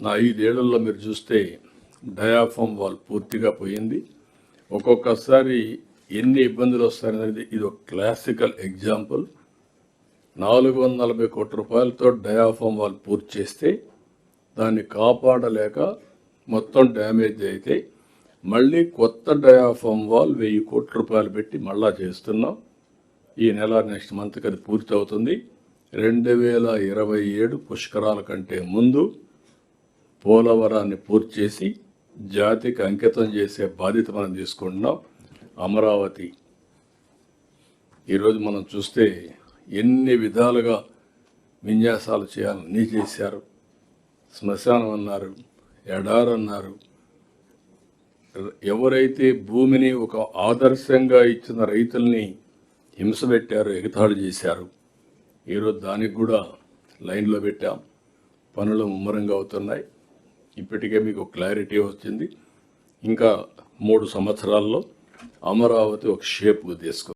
నా 5 ఏళ్లలో మీరు చూస్తే డయాఫామ్ వాల్ పూర్తిగా పోయింది. ఒక్కొక్కసారి ఎన్ని ఇబ్బందులు వస్తాయనేది ఇది ఒక క్లాసికల్ ఎగ్జాంపుల్. 440 కోట్ల రూపాయలతో డయాఫామ్ వాల్ పూర్తి చేస్తే దాన్ని కాపాడలేక మొత్తం డ్యామేజ్ అయితే మళ్ళీ కొత్త డయాఫామ్ వాల్ 1000 కోట్ల రూపాయలు పెట్టి మళ్ళా చేస్తున్నాం. ఈ నెల నెక్స్ట్ మంత్కి అది పూర్తి అవుతుంది. 2027 పుష్కరాల కంటే ముందు పోలవరాన్ని పూర్తి చేసి జాతికి అంకితం చేసే బాధ్యత మనం తీసుకుంటున్నాం. అమరావతి ఈరోజు మనం చూస్తే ఎన్ని విధాలుగా విన్యాసాలు చేయాలని చేశారు. శ్మశానం అన్నారు, ఎడారన్నారు. ఎవరైతే భూమిని ఒక ఆదర్శంగా ఇచ్చిన రైతుల్ని హింస పెట్టారు, ఎగతాళి చేశారు. ఈరోజు దానికి కూడా లైన్లో పెట్టాం. పనులు ముమ్మరంగా అవుతున్నాయి. ఇప్పటికే మీకు క్లారిటీ వచ్చింది. ఇంకా 3 సంవత్సరాల్లో అమరావతి ఒక షేప్కు తీసుకుంది.